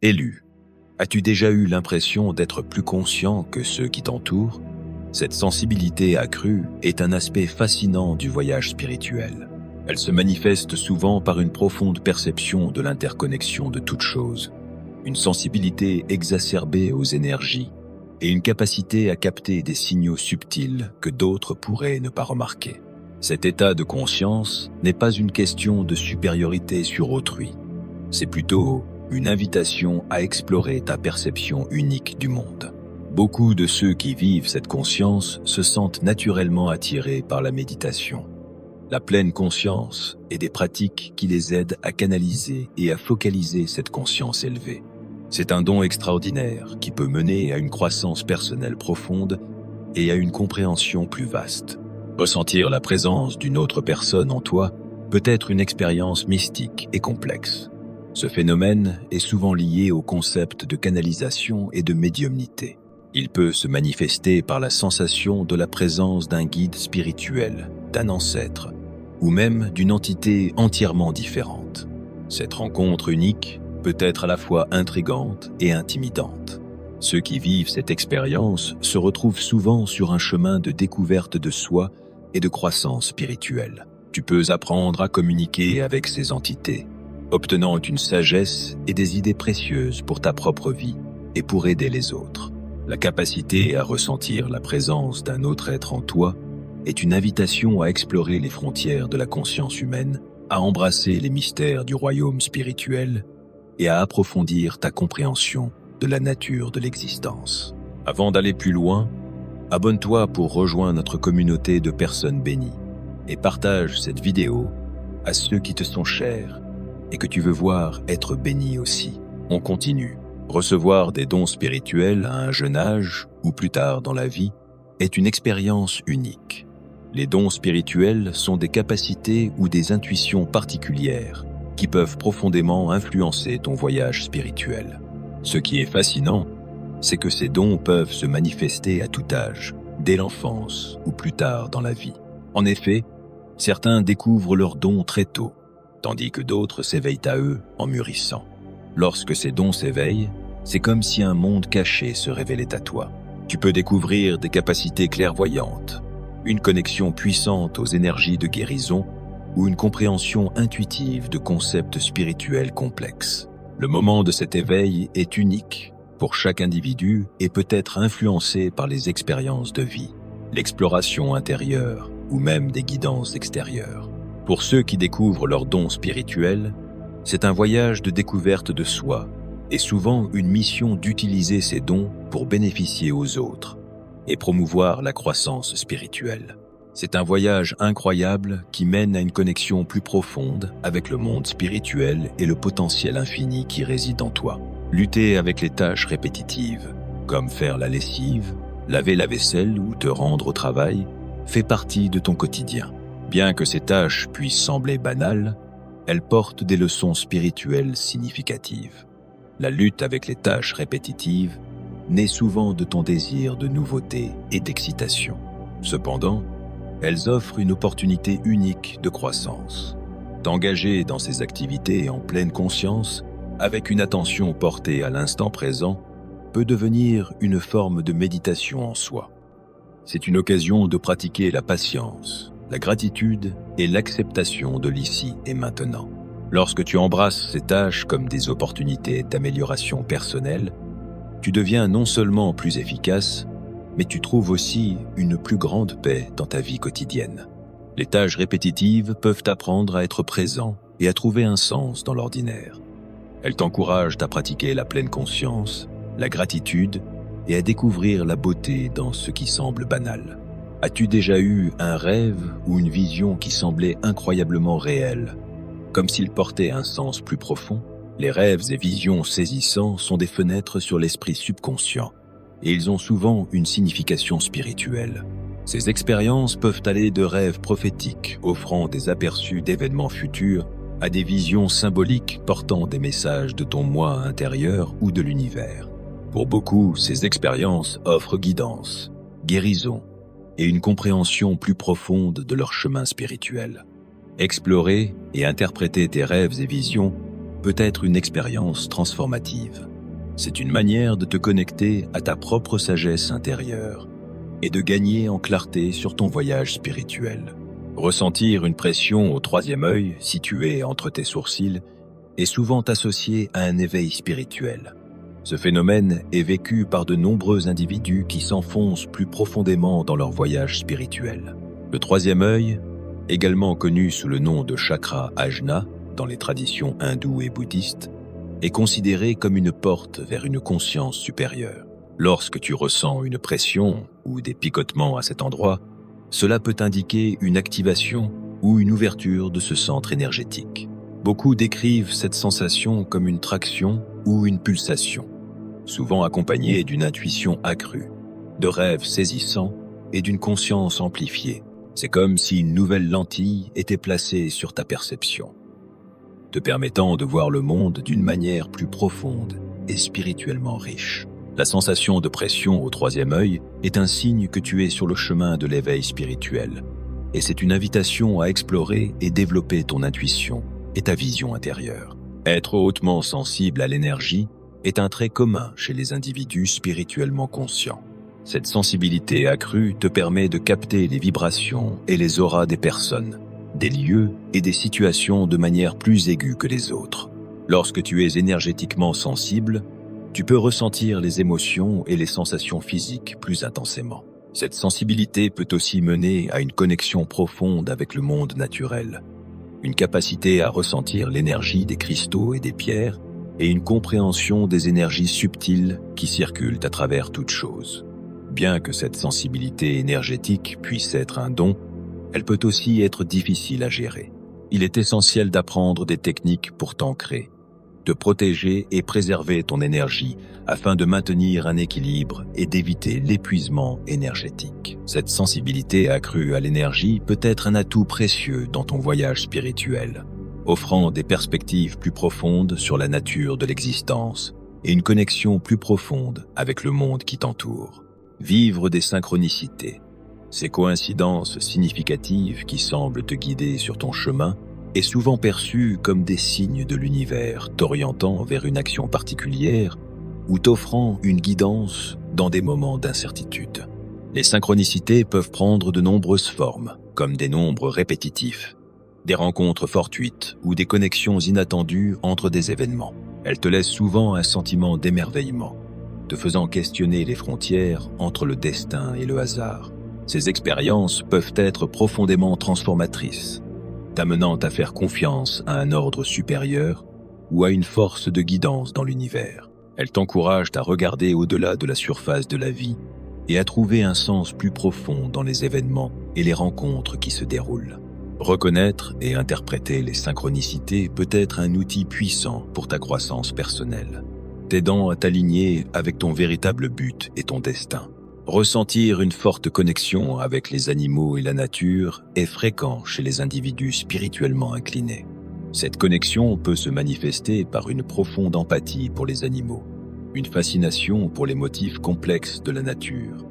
Élu, as-tu déjà eu l'impression d'être plus conscient que ceux qui t'entourent? Cette sensibilité accrue est un aspect fascinant du voyage spirituel. Elle se manifeste souvent par une profonde perception de l'interconnexion de toutes choses, une sensibilité exacerbée aux énergies et une capacité à capter des signaux subtils que d'autres pourraient ne pas remarquer. Cet état de conscience n'est pas une question de supériorité sur autrui, c'est plutôt une invitation à explorer ta perception unique du monde. Beaucoup de ceux qui vivent cette conscience se sentent naturellement attirés par la méditation, la pleine conscience et des pratiques qui les aident à canaliser et à focaliser cette conscience élevée. C'est un don extraordinaire qui peut mener à une croissance personnelle profonde et à une compréhension plus vaste. Ressentir la présence d'une autre personne en toi peut être une expérience mystique et complexe. Ce phénomène est souvent lié au concept de canalisation et de médiumnité. Il peut se manifester par la sensation de la présence d'un guide spirituel, d'un ancêtre, ou même d'une entité entièrement différente. Cette rencontre unique peut être à la fois intrigante et intimidante. Ceux qui vivent cette expérience se retrouvent souvent sur un chemin de découverte de soi et de croissance spirituelle. Tu peux apprendre à communiquer avec ces entités, obtenant une sagesse et des idées précieuses pour ta propre vie et pour aider les autres. La capacité à ressentir la présence d'un autre être en toi est une invitation à explorer les frontières de la conscience humaine, à embrasser les mystères du royaume spirituel et à approfondir ta compréhension de la nature de l'existence. Avant d'aller plus loin, abonne-toi pour rejoindre notre communauté de personnes bénies et partage cette vidéo à ceux qui te sont chers et que tu veux voir être bénis aussi. On continue. Recevoir des dons spirituels à un jeune âge ou plus tard dans la vie est une expérience unique. Les dons spirituels sont des capacités ou des intuitions particulières qui peuvent profondément influencer ton voyage spirituel. Ce qui est fascinant, c'est que ces dons peuvent se manifester à tout âge, dès l'enfance ou plus tard dans la vie. En effet, certains découvrent leurs dons très tôt, tandis que d'autres s'éveillent à eux en mûrissant. Lorsque ces dons s'éveillent, c'est comme si un monde caché se révélait à toi. Tu peux découvrir des capacités clairvoyantes, une connexion puissante aux énergies de guérison ou une compréhension intuitive de concepts spirituels complexes. Le moment de cet éveil est unique pour chaque individu et peut être influencé par les expériences de vie, l'exploration intérieure ou même des guidances extérieures. Pour ceux qui découvrent leurs dons spirituels, c'est un voyage de découverte de soi et souvent une mission d'utiliser ces dons pour bénéficier aux autres et promouvoir la croissance spirituelle. C'est un voyage incroyable qui mène à une connexion plus profonde avec le monde spirituel et le potentiel infini qui réside en toi. Lutter avec les tâches répétitives, comme faire la lessive, laver la vaisselle ou te rendre au travail, fait partie de ton quotidien. Bien que ces tâches puissent sembler banales, elles portent des leçons spirituelles significatives. La lutte avec les tâches répétitives naît souvent de ton désir de nouveauté et d'excitation. Cependant, elles offrent une opportunité unique de croissance. T'engager dans ces activités en pleine conscience, avec une attention portée à l'instant présent, peut devenir une forme de méditation en soi. C'est une occasion de pratiquer la patience, la gratitude et l'acceptation de l'ici et maintenant. Lorsque tu embrasses ces tâches comme des opportunités d'amélioration personnelle, tu deviens non seulement plus efficace, mais tu trouves aussi une plus grande paix dans ta vie quotidienne. Les tâches répétitives peuvent t'apprendre à être présent et à trouver un sens dans l'ordinaire. Elles t'encouragent à pratiquer la pleine conscience, la gratitude et à découvrir la beauté dans ce qui semble banal. As-tu déjà eu un rêve ou une vision qui semblait incroyablement réelle, comme s'il portait un sens plus profond? Les rêves et visions saisissants sont des fenêtres sur l'esprit subconscient, et ils ont souvent une signification spirituelle. Ces expériences peuvent aller de rêves prophétiques offrant des aperçus d'événements futurs à des visions symboliques portant des messages de ton moi intérieur ou de l'univers. Pour beaucoup, ces expériences offrent guidance, guérison et une compréhension plus profonde de leur chemin spirituel. Explorer et interpréter tes rêves et visions peut être une expérience transformative. C'est une manière de te connecter à ta propre sagesse intérieure et de gagner en clarté sur ton voyage spirituel. Ressentir une pression au troisième œil, situé entre tes sourcils, est souvent associé à un éveil spirituel. Ce phénomène est vécu par de nombreux individus qui s'enfoncent plus profondément dans leur voyage spirituel. Le troisième œil, également connu sous le nom de chakra ajna dans les traditions hindoues et bouddhistes, est considéré comme une porte vers une conscience supérieure. Lorsque tu ressens une pression ou des picotements à cet endroit, cela peut indiquer une activation ou une ouverture de ce centre énergétique. Beaucoup décrivent cette sensation comme une traction ou une pulsation, souvent accompagnée d'une intuition accrue, de rêves saisissants et d'une conscience amplifiée. C'est comme si une nouvelle lentille était placée sur ta perception, te permettant de voir le monde d'une manière plus profonde et spirituellement riche. La sensation de pression au troisième œil est un signe que tu es sur le chemin de l'éveil spirituel, et c'est une invitation à explorer et développer ton intuition et ta vision intérieure. Être hautement sensible à l'énergie est un trait commun chez les individus spirituellement conscients. Cette sensibilité accrue te permet de capter les vibrations et les auras des personnes, des lieux et des situations de manière plus aiguë que les autres. Lorsque tu es énergétiquement sensible, tu peux ressentir les émotions et les sensations physiques plus intensément. Cette sensibilité peut aussi mener à une connexion profonde avec le monde naturel, une capacité à ressentir l'énergie des cristaux et des pierres, et une compréhension des énergies subtiles qui circulent à travers toute chose. Bien que cette sensibilité énergétique puisse être un don, elle peut aussi être difficile à gérer. Il est essentiel d'apprendre des techniques pour t'ancrer, de protéger et préserver ton énergie afin de maintenir un équilibre et d'éviter l'épuisement énergétique. Cette sensibilité accrue à l'énergie peut être un atout précieux dans ton voyage spirituel, offrant des perspectives plus profondes sur la nature de l'existence et une connexion plus profonde avec le monde qui t'entoure. Vivre des synchronicités, ces coïncidences significatives qui semblent te guider sur ton chemin, est souvent perçu comme des signes de l'univers t'orientant vers une action particulière ou t'offrant une guidance dans des moments d'incertitude. Les synchronicités peuvent prendre de nombreuses formes, comme des nombres répétitifs, des rencontres fortuites ou des connexions inattendues entre des événements. Elles te laissent souvent un sentiment d'émerveillement, te faisant questionner les frontières entre le destin et le hasard. Ces expériences peuvent être profondément transformatrices, t'amenant à faire confiance à un ordre supérieur ou à une force de guidance dans l'univers. Elles t'encouragent à regarder au-delà de la surface de la vie et à trouver un sens plus profond dans les événements et les rencontres qui se déroulent. Reconnaître et interpréter les synchronicités peut être un outil puissant pour ta croissance personnelle, t'aidant à t'aligner avec ton véritable but et ton destin. Ressentir une forte connexion avec les animaux et la nature est fréquent chez les individus spirituellement inclinés. Cette connexion peut se manifester par une profonde empathie pour les animaux, une fascination pour les motifs complexes de la nature,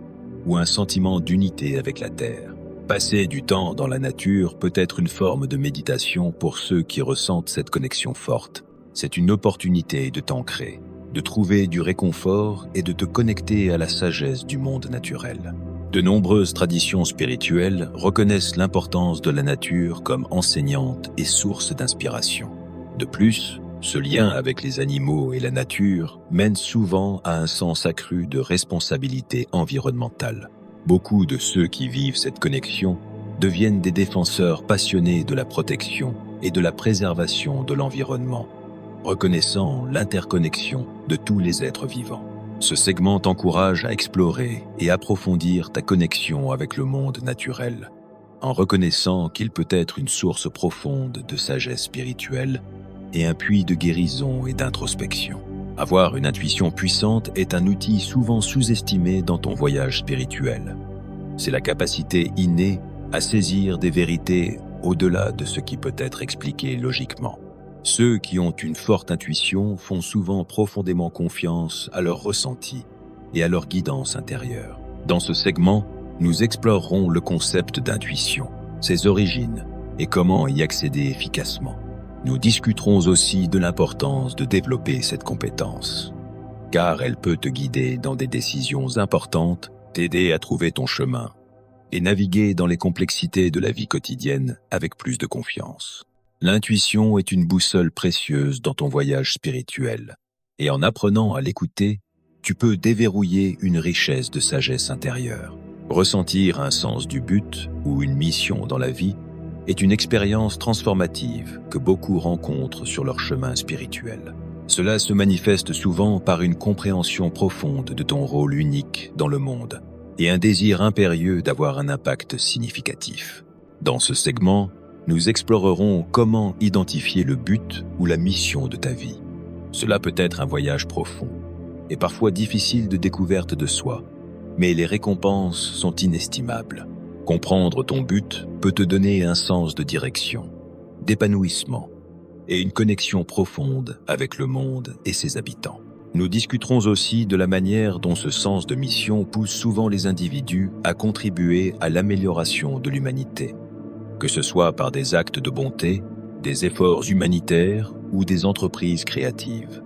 ou un sentiment d'unité avec la terre. Passer du temps dans la nature peut être une forme de méditation pour ceux qui ressentent cette connexion forte. C'est une opportunité de t'ancrer, de trouver du réconfort et de te connecter à la sagesse du monde naturel. De nombreuses traditions spirituelles reconnaissent l'importance de la nature comme enseignante et source d'inspiration. De plus, ce lien avec les animaux et la nature mène souvent à un sens accru de responsabilité environnementale. Beaucoup de ceux qui vivent cette connexion deviennent des défenseurs passionnés de la protection et de la préservation de l'environnement, reconnaissant l'interconnexion de tous les êtres vivants. Ce segment t'encourage à explorer et approfondir ta connexion avec le monde naturel, en reconnaissant qu'il peut être une source profonde de sagesse spirituelle et un puits de guérison et d'introspection. Avoir une intuition puissante est un outil souvent sous-estimé dans ton voyage spirituel. C'est la capacité innée à saisir des vérités au-delà de ce qui peut être expliqué logiquement. Ceux qui ont une forte intuition font souvent profondément confiance à leur ressenti et à leur guidance intérieure. Dans ce segment, nous explorerons le concept d'intuition, ses origines et comment y accéder efficacement. Nous discuterons aussi de l'importance de développer cette compétence, car elle peut te guider dans des décisions importantes, t'aider à trouver ton chemin et naviguer dans les complexités de la vie quotidienne avec plus de confiance. L'intuition est une boussole précieuse dans ton voyage spirituel, et en apprenant à l'écouter, tu peux déverrouiller une richesse de sagesse intérieure. Ressentir un sens du but ou une mission dans la vie est une expérience transformative que beaucoup rencontrent sur leur chemin spirituel. Cela se manifeste souvent par une compréhension profonde de ton rôle unique dans le monde et un désir impérieux d'avoir un impact significatif. Dans ce segment, nous explorerons comment identifier le but ou la mission de ta vie. Cela peut être un voyage profond et parfois difficile de découverte de soi, mais les récompenses sont inestimables. Comprendre ton but peut te donner un sens de direction, d'épanouissement et une connexion profonde avec le monde et ses habitants. Nous discuterons aussi de la manière dont ce sens de mission pousse souvent les individus à contribuer à l'amélioration de l'humanité, que ce soit par des actes de bonté, des efforts humanitaires ou des entreprises créatives.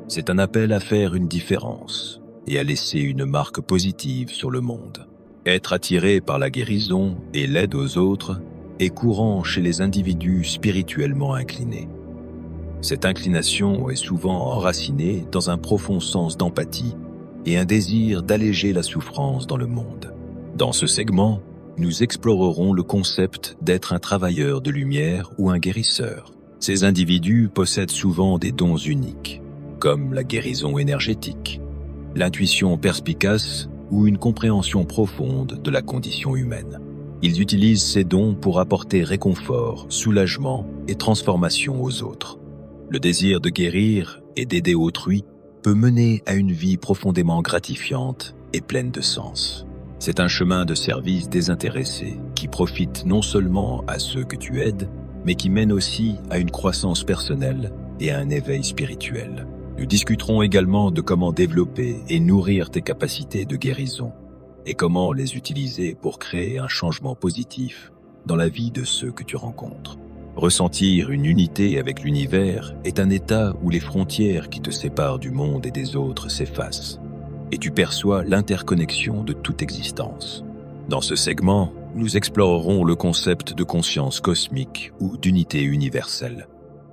C'est un appel à faire une différence et à laisser une marque positive sur le monde. Être attiré par la guérison et l'aide aux autres est courant chez les individus spirituellement inclinés. Cette inclination est souvent enracinée dans un profond sens d'empathie et un désir d'alléger la souffrance dans le monde. Dans ce segment, nous explorerons le concept d'être un travailleur de lumière ou un guérisseur. Ces individus possèdent souvent des dons uniques, comme la guérison énergétique, l'intuition perspicace ou une compréhension profonde de la condition humaine. Ils utilisent ces dons pour apporter réconfort, soulagement et transformation aux autres. Le désir de guérir et d'aider autrui peut mener à une vie profondément gratifiante et pleine de sens. C'est un chemin de service désintéressé qui profite non seulement à ceux que tu aides, mais qui mène aussi à une croissance personnelle et à un éveil spirituel. Nous discuterons également de comment développer et nourrir tes capacités de guérison et comment les utiliser pour créer un changement positif dans la vie de ceux que tu rencontres. Ressentir une unité avec l'univers est un état où les frontières qui te séparent du monde et des autres s'effacent, et tu perçois l'interconnexion de toute existence. Dans ce segment, nous explorerons le concept de conscience cosmique ou d'unité universelle.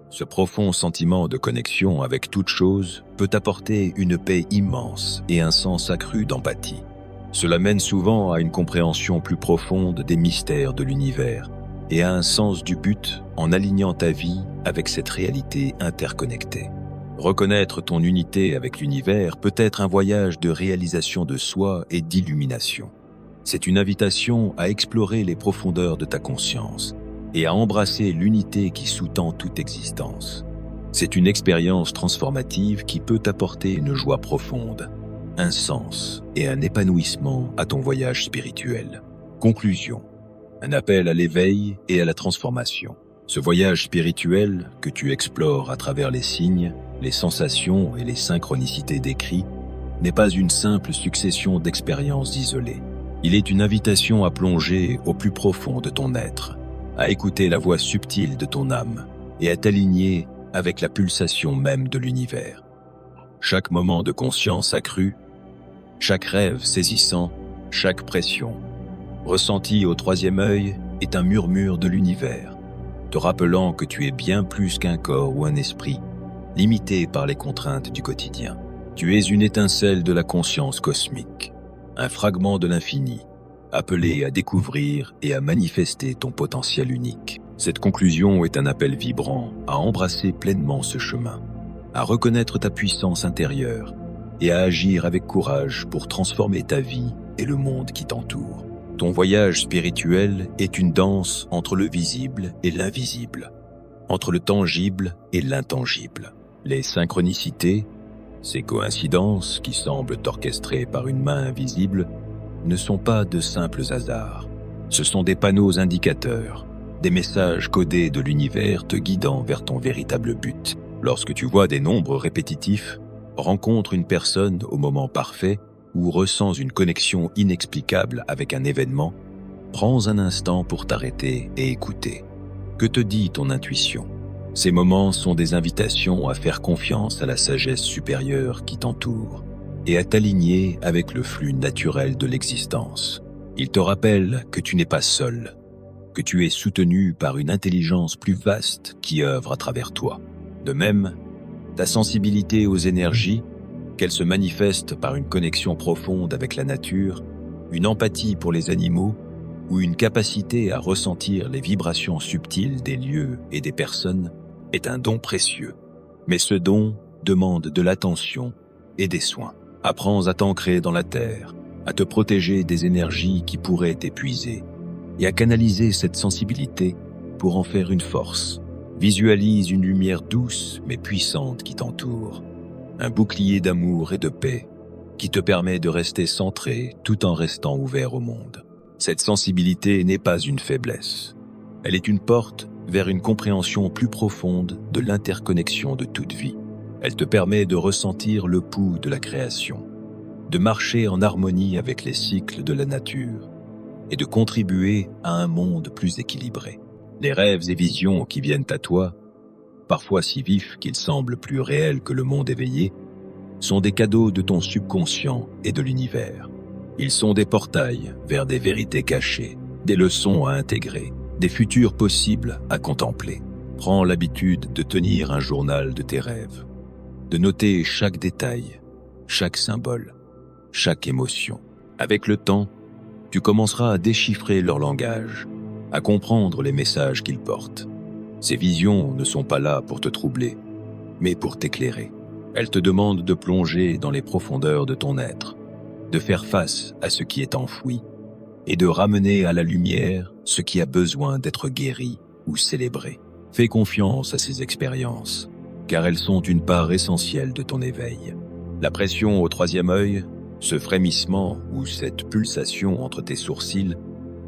Ce profond sentiment de connexion avec toute chose peut apporter une paix immense et un sens accru d'empathie. Cela mène souvent à une compréhension plus profonde des mystères de l'univers et à un sens du but en alignant ta vie avec cette réalité interconnectée. Reconnaître ton unité avec l'univers peut être un voyage de réalisation de soi et d'illumination. C'est une invitation à explorer les profondeurs de ta conscience et à embrasser l'unité qui sous-tend toute existence. C'est une expérience transformative qui peut apporter une joie profonde, un sens et un épanouissement à ton voyage spirituel. Conclusion. Un appel à l'éveil et à la transformation. Ce voyage spirituel que tu explores à travers les signes, les sensations et les synchronicités décrits n'est pas une simple succession d'expériences isolées. Il est une invitation à plonger au plus profond de ton être, à écouter la voix subtile de ton âme et à t'aligner avec la pulsation même de l'univers. Chaque moment de conscience accrue, chaque rêve saisissant, chaque pression ressenti au troisième œil est un murmure de l'univers, te rappelant que tu es bien plus qu'un corps ou un esprit, limité par les contraintes du quotidien. Tu es une étincelle de la conscience cosmique, un fragment de l'infini, appelé à découvrir et à manifester ton potentiel unique. Cette conclusion est un appel vibrant à embrasser pleinement ce chemin, à reconnaître ta puissance intérieure et à agir avec courage pour transformer ta vie et le monde qui t'entoure. Ton voyage spirituel est une danse entre le visible et l'invisible, entre le tangible et l'intangible. Les synchronicités, ces coïncidences qui semblent orchestrées par une main invisible, ne sont pas de simples hasards. Ce sont des panneaux indicateurs, des messages codés de l'univers te guidant vers ton véritable but. Lorsque tu vois des nombres répétitifs, rencontres une personne au moment parfait, ou ressens une connexion inexplicable avec un événement, prends un instant pour t'arrêter et écouter. Que te dit ton intuition? Ces moments sont des invitations à faire confiance à la sagesse supérieure qui t'entoure et à t'aligner avec le flux naturel de l'existence. Ils te rappellent que tu n'es pas seul, que tu es soutenu par une intelligence plus vaste qui œuvre à travers toi. De même, ta sensibilité aux énergies, qu'elle se manifeste par une connexion profonde avec la nature, une empathie pour les animaux ou une capacité à ressentir les vibrations subtiles des lieux et des personnes, est un don précieux. Mais ce don demande de l'attention et des soins. Apprends à t'ancrer dans la terre, à te protéger des énergies qui pourraient t'épuiser et à canaliser cette sensibilité pour en faire une force. Visualise une lumière douce mais puissante qui t'entoure, un bouclier d'amour et de paix qui te permet de rester centré tout en restant ouvert au monde. Cette sensibilité n'est pas une faiblesse. Elle est une porte vers une compréhension plus profonde de l'interconnexion de toute vie. Elle te permet de ressentir le pouls de la création, de marcher en harmonie avec les cycles de la nature et de contribuer à un monde plus équilibré. Les rêves et visions qui viennent à toi, parfois si vifs qu'ils semblent plus réels que le monde éveillé, sont des cadeaux de ton subconscient et de l'univers. Ils sont des portails vers des vérités cachées, des leçons à intégrer, des futurs possibles à contempler. Prends l'habitude de tenir un journal de tes rêves, de noter chaque détail, chaque symbole, chaque émotion. Avec le temps, tu commenceras à déchiffrer leur langage, à comprendre les messages qu'ils portent. Ces visions ne sont pas là pour te troubler, mais pour t'éclairer. Elles te demandent de plonger dans les profondeurs de ton être, de faire face à ce qui est enfoui et de ramener à la lumière ce qui a besoin d'être guéri ou célébré. Fais confiance à ces expériences, car elles sont une part essentielle de ton éveil. La pression au troisième œil, ce frémissement ou cette pulsation entre tes sourcils,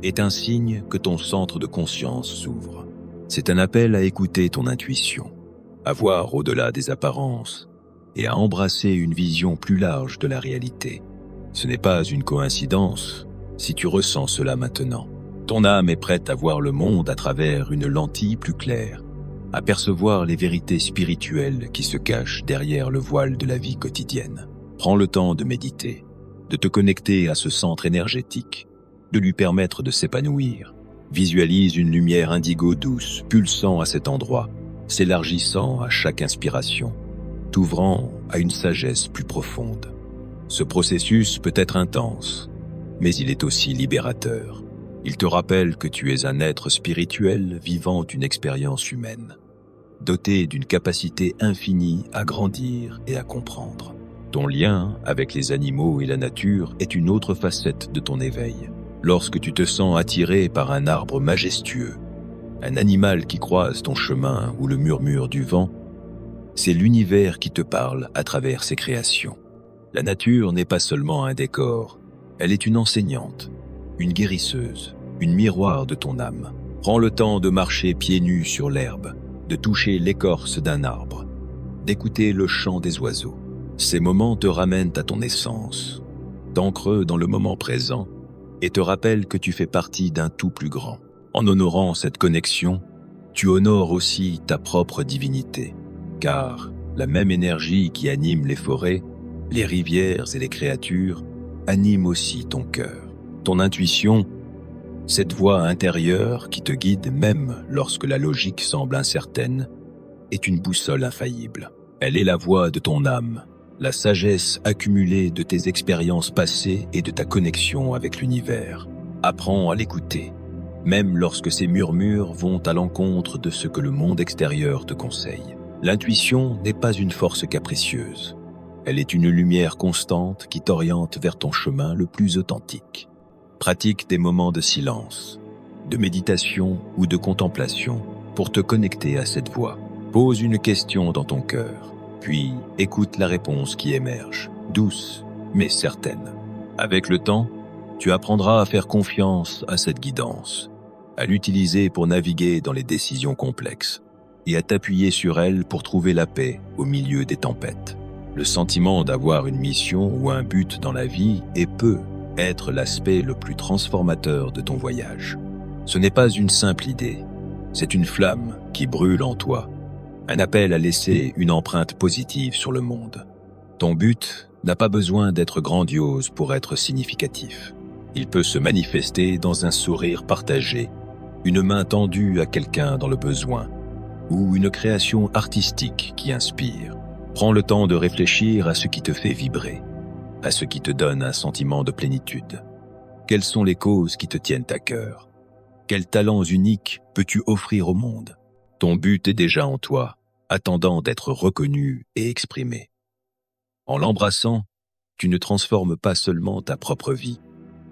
est un signe que ton centre de conscience s'ouvre. C'est un appel à écouter ton intuition, à voir au-delà des apparences et à embrasser une vision plus large de la réalité. Ce n'est pas une coïncidence si tu ressens cela maintenant. Ton âme est prête à voir le monde à travers une lentille plus claire, à percevoir les vérités spirituelles qui se cachent derrière le voile de la vie quotidienne. Prends le temps de méditer, de te connecter à ce centre énergétique, de lui permettre de s'épanouir. Visualise une lumière indigo douce pulsant à cet endroit, s'élargissant à chaque inspiration, t'ouvrant à une sagesse plus profonde. Ce processus peut être intense, mais il est aussi libérateur. Il te rappelle que tu es un être spirituel vivant une expérience humaine, doté d'une capacité infinie à grandir et à comprendre. Ton lien avec les animaux et la nature est une autre facette de ton éveil. Lorsque tu te sens attiré par un arbre majestueux, un animal qui croise ton chemin ou le murmure du vent, c'est l'univers qui te parle à travers ses créations. La nature n'est pas seulement un décor, elle est une enseignante, une guérisseuse, une miroir de ton âme. Prends le temps de marcher pieds nus sur l'herbe, de toucher l'écorce d'un arbre, d'écouter le chant des oiseaux. Ces moments te ramènent à ton essence, t'ancrent dans le moment présent et te rappellent que tu fais partie d'un tout plus grand. En honorant cette connexion, tu honores aussi ta propre divinité, car la même énergie qui anime les forêts, les rivières et les créatures anime aussi ton cœur. Ton intuition, cette voix intérieure qui te guide même lorsque la logique semble incertaine, est une boussole infaillible. Elle est la voix de ton âme, la sagesse accumulée de tes expériences passées et de ta connexion avec l'univers. Apprends à l'écouter, même lorsque ces murmures vont à l'encontre de ce que le monde extérieur te conseille. L'intuition n'est pas une force capricieuse. Elle est une lumière constante qui t'oriente vers ton chemin le plus authentique. Pratique des moments de silence, de méditation ou de contemplation pour te connecter à cette voix. Pose une question dans ton cœur, puis écoute la réponse qui émerge, douce mais certaine. Avec le temps, tu apprendras à faire confiance à cette guidance, à l'utiliser pour naviguer dans les décisions complexes et à t'appuyer sur elle pour trouver la paix au milieu des tempêtes. Le sentiment d'avoir une mission ou un but dans la vie peut être l'aspect le plus transformateur de ton voyage. Ce n'est pas une simple idée, c'est une flamme qui brûle en toi un appel à laisser une empreinte positive sur le monde. Ton but n'a pas besoin d'être grandiose pour être significatif. Il peut se manifester dans un sourire partagé, une main tendue à quelqu'un dans le besoin, ou une création artistique qui inspire. Prends le temps de réfléchir à ce qui te fait vibrer, à ce qui te donne un sentiment de plénitude. Quelles sont les causes qui te tiennent à cœur? Quels talents uniques peux-tu offrir au monde? Ton but est déjà en toi, attendant d'être reconnu et exprimé. En l'embrassant, tu ne transformes pas seulement ta propre vie,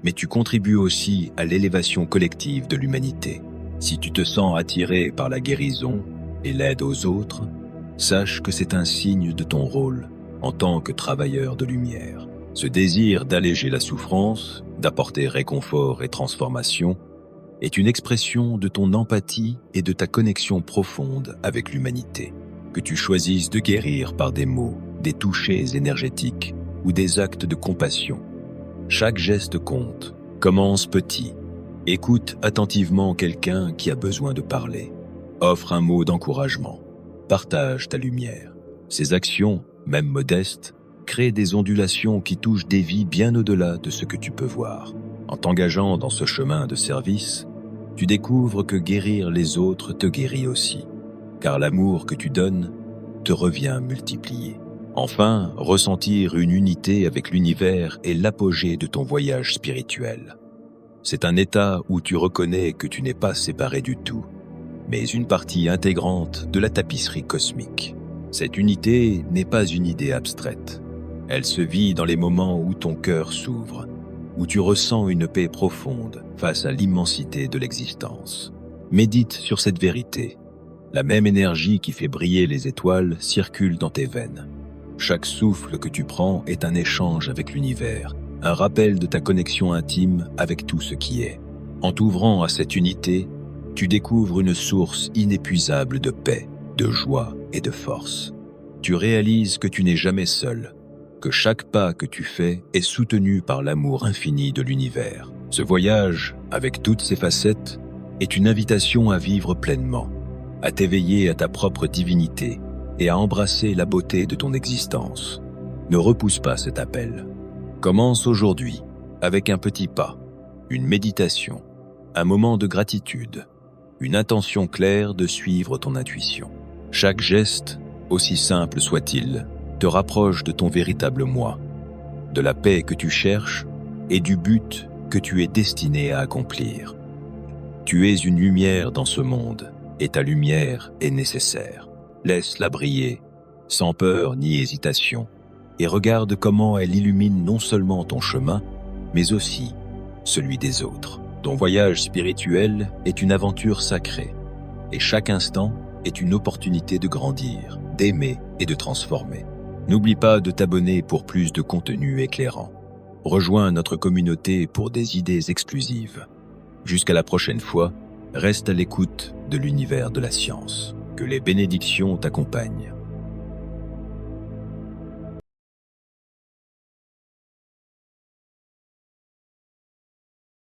mais tu contribues aussi à l'élévation collective de l'humanité. Si tu te sens attiré par la guérison et l'aide aux autres, sache que c'est un signe de ton rôle en tant que travailleur de lumière. Ce désir d'alléger la souffrance, d'apporter réconfort et transformation, est une expression de ton empathie et de ta connexion profonde avec l'humanité. Que tu choisisses de guérir par des mots, des touchés énergétiques ou des actes de compassion, chaque geste compte. Commence petit. Écoute attentivement quelqu'un qui a besoin de parler. Offre un mot d'encouragement. Partage ta lumière. Ces actions, même modestes, créent des ondulations qui touchent des vies bien au-delà de ce que tu peux voir. En t'engageant dans ce chemin de service, tu découvres que guérir les autres te guérit aussi, car l'amour que tu donnes te revient multiplié. Enfin, ressentir une unité avec l'univers est l'apogée de ton voyage spirituel. C'est un état où tu reconnais que tu n'es pas séparé du tout, mais une partie intégrante de la tapisserie cosmique. Cette unité n'est pas une idée abstraite. Elle se vit dans les moments où ton cœur s'ouvre, où tu ressens une paix profonde face à l'immensité de l'existence. Médite sur cette vérité. La même énergie qui fait briller les étoiles circule dans tes veines. Chaque souffle que tu prends est un échange avec l'univers, un rappel de ta connexion intime avec tout ce qui est. En t'ouvrant à cette unité, tu découvres une source inépuisable de paix, de joie et de force. Tu réalises que tu n'es jamais seul, que chaque pas que tu fais est soutenu par l'amour infini de l'univers. Ce voyage, avec toutes ses facettes, est une invitation à vivre pleinement, à t'éveiller à ta propre divinité et à embrasser la beauté de ton existence. Ne repousse pas cet appel. Commence aujourd'hui avec un petit pas, une méditation, un moment de gratitude, une intention claire de suivre ton intuition. Chaque geste, aussi simple soit-il, te rapproche de ton véritable moi, de la paix que tu cherches et du but que tu es destiné à accomplir. Tu es une lumière dans ce monde et ta lumière est nécessaire. Laisse-la briller, sans peur ni hésitation, et regarde comment elle illumine non seulement ton chemin, mais aussi celui des autres. Ton voyage spirituel est une aventure sacrée, et chaque instant est une opportunité de grandir, d'aimer et de transformer. N'oublie pas de t'abonner pour plus de contenu éclairant. Rejoins notre communauté pour des idées exclusives. Jusqu'à la prochaine fois, reste à l'écoute de l'univers de la science. Que les bénédictions t'accompagnent.